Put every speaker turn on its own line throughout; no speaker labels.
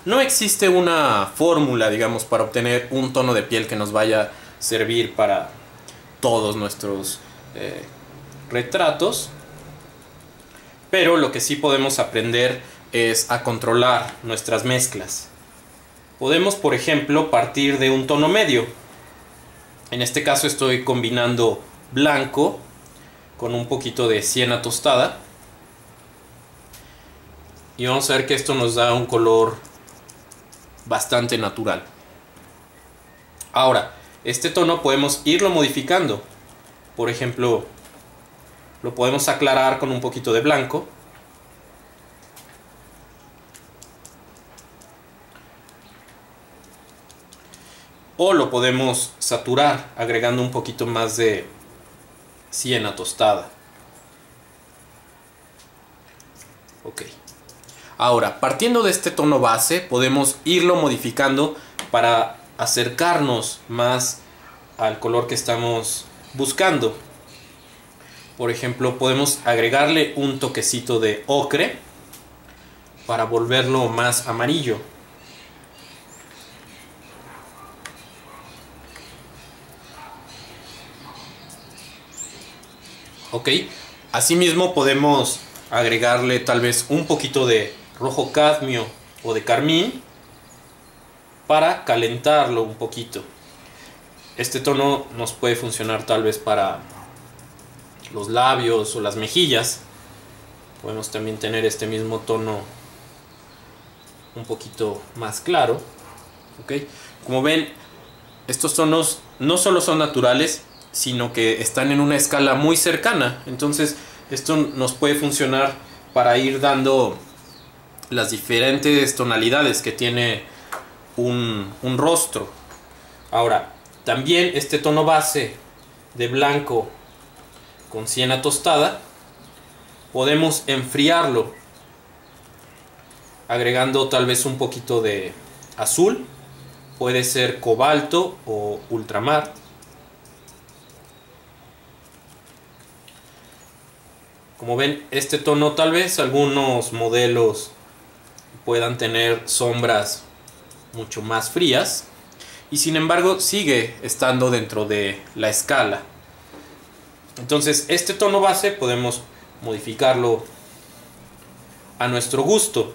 No existe una fórmula, digamos, para obtener un tono de piel que nos vaya a servir para todos nuestros retratos. Pero lo que sí podemos aprender es a controlar nuestras mezclas. Podemos, por ejemplo, partir de un tono medio. En este caso estoy combinando blanco con un poquito de siena tostada. Y vamos a ver que esto nos da un color bastante natural. Ahora, este tono podemos irlo modificando. Por ejemplo, lo podemos aclarar con un poquito de blanco. O lo podemos saturar agregando un poquito más de siena tostada. Ok. Ahora, partiendo de este tono base, podemos irlo modificando para acercarnos más al color que estamos buscando. Por ejemplo, podemos agregarle un toquecito de ocre para volverlo más amarillo. Ok, asimismo podemos agregarle tal vez un poquito de rojo cadmio o de carmín para calentarlo un poquito. Este tono nos puede funcionar tal vez para los labios o las mejillas. Podemos también tener este mismo tono un poquito más claro. ¿Okay? Como ven, estos tonos no solo son naturales, sino que están en una escala muy cercana. Entonces esto nos puede funcionar para ir dando las diferentes tonalidades que tiene un rostro. Ahora, también este tono base de blanco con siena tostada podemos enfriarlo agregando tal vez un poquito de azul, puede ser cobalto o ultramar. Como ven, este tono tal vez algunos modelos puedan tener sombras mucho más frías y sin embargo sigue estando dentro de la escala. Entonces este tono base podemos modificarlo a nuestro gusto.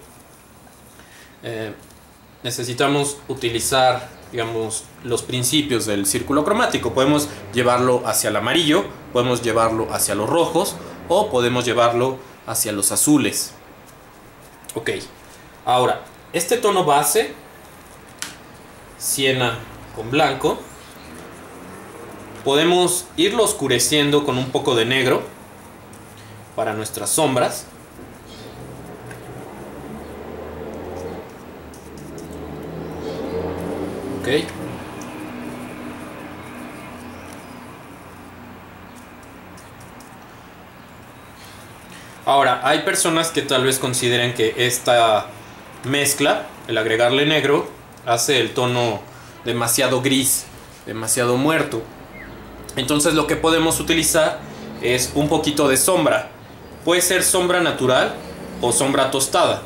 Necesitamos utilizar, digamos, los principios del círculo cromático. Podemos llevarlo hacia el amarillo, podemos llevarlo hacia los rojos o podemos llevarlo hacia los azules. Ok, ahora este tono base, siena con blanco, podemos irlo oscureciendo con un poco de negro para nuestras sombras. Ok. Ahora, hay personas que tal vez consideren que esta mezcla, el agregarle negro, hace el tono demasiado gris, demasiado muerto. Entonces lo que podemos utilizar es un poquito de sombra. Puede ser sombra natural o sombra tostada.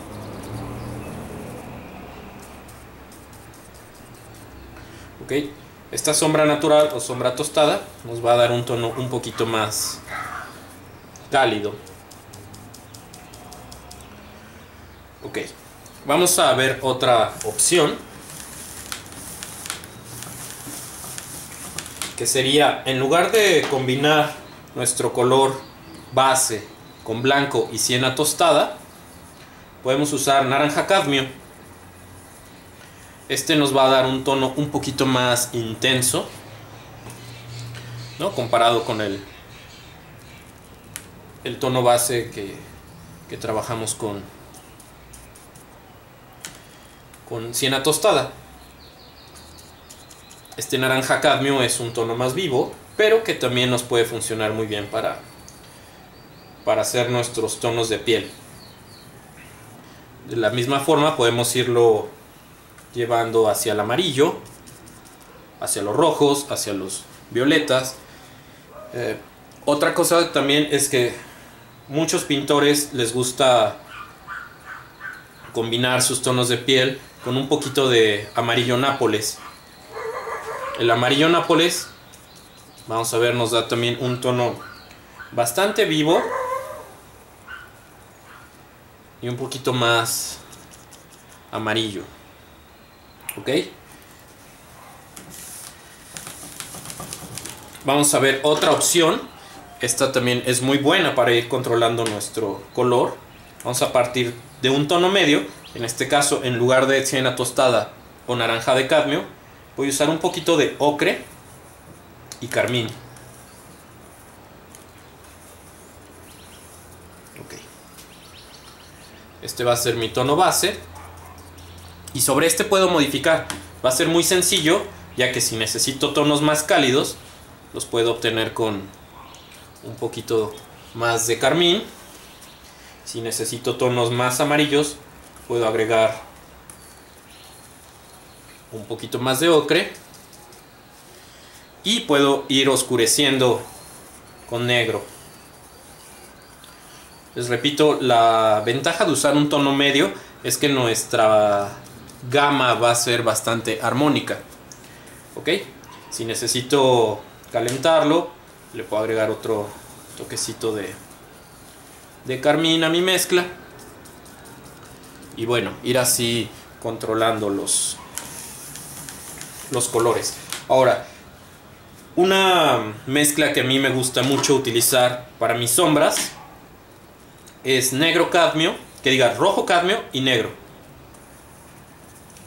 Ok, esta sombra natural o sombra tostada nos va a dar un tono un poquito más cálido. Ok, vamos a ver otra opción, que sería, en lugar de combinar nuestro color base con blanco y siena tostada, podemos usar naranja cadmio. Este nos va a dar un tono un poquito más intenso, ¿no? Comparado con el tono base que trabajamos con siena tostada. Este naranja cadmio es un tono más vivo, pero que también nos puede funcionar muy bien para hacer nuestros tonos de piel. De la misma forma podemos irlo llevando hacia el amarillo, hacia los rojos, hacia los violetas. Otra cosa también es que muchos pintores les gusta combinar sus tonos de piel con un poquito de amarillo Nápoles. El amarillo Nápoles, vamos a ver, nos da también un tono bastante vivo y un poquito más amarillo. ¿Ok? Vamos a ver otra opción. Esta también es muy buena para ir controlando nuestro color. Vamos a partir de un tono medio. En este caso, en lugar de siena tostada o naranja de cadmio, voy a usar un poquito de ocre y carmín. Ok. Este va a ser mi tono base. Y sobre este puedo modificar. Va a ser muy sencillo, ya que si necesito tonos más cálidos, los puedo obtener con un poquito más de carmín. Si necesito tonos más amarillos, puedo agregar un poquito más de ocre. Y puedo ir oscureciendo con negro. Les repito, la ventaja de usar un tono medio es que nuestra gama va a ser bastante armónica. ¿Ok? Si necesito calentarlo, le puedo agregar otro toquecito de carmín a mi mezcla. Y bueno, ir así controlando los colores. Ahora, una mezcla que a mí me gusta mucho utilizar para mis sombras es negro cadmio, que diga rojo cadmio y negro.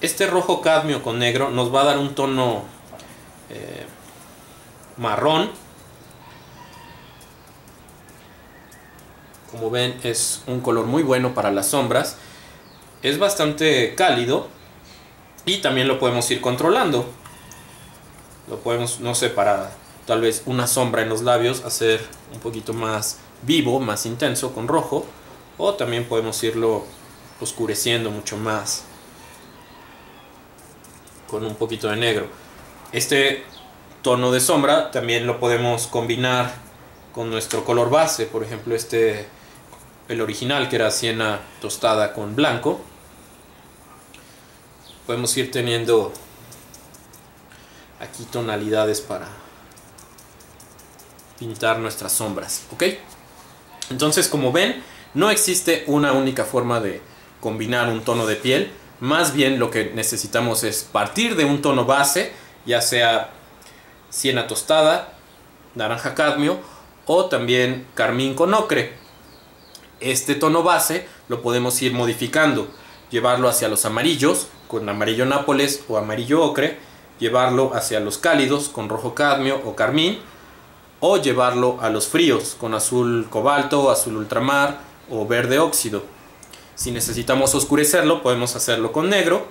Este rojo cadmio con negro nos va a dar un tono marrón. Como ven, es un color muy bueno para las sombras. Es bastante cálido y también lo podemos ir controlando. Lo podemos, no sé, para tal vez una sombra en los labios, hacer un poquito más vivo, más intenso con rojo. O también podemos irlo oscureciendo mucho más con un poquito de negro. Este tono de sombra también lo podemos combinar con nuestro color base. Por ejemplo, el original, que era siena tostada con blanco. Podemos ir teniendo aquí tonalidades para pintar nuestras sombras. ¿Ok? Entonces, como ven, no existe una única forma de combinar un tono de piel. Más bien lo que necesitamos es partir de un tono base, ya sea siena tostada, naranja cadmio o también carmín con ocre. Este tono base lo podemos ir modificando, llevarlo hacia los amarillos con amarillo Nápoles o amarillo ocre, llevarlo hacia los cálidos con rojo cadmio o carmín, o llevarlo a los fríos con azul cobalto, azul ultramar o verde óxido. Si necesitamos oscurecerlo, podemos hacerlo con negro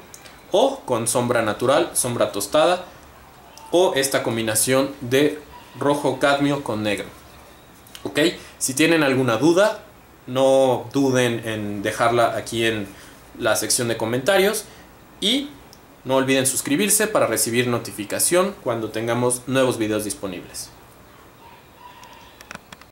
o con sombra natural, sombra tostada, o esta combinación de rojo cadmio con negro. ¿Ok? Si tienen alguna duda, no duden en dejarla aquí en la sección de comentarios y no olviden suscribirse para recibir notificación cuando tengamos nuevos videos disponibles.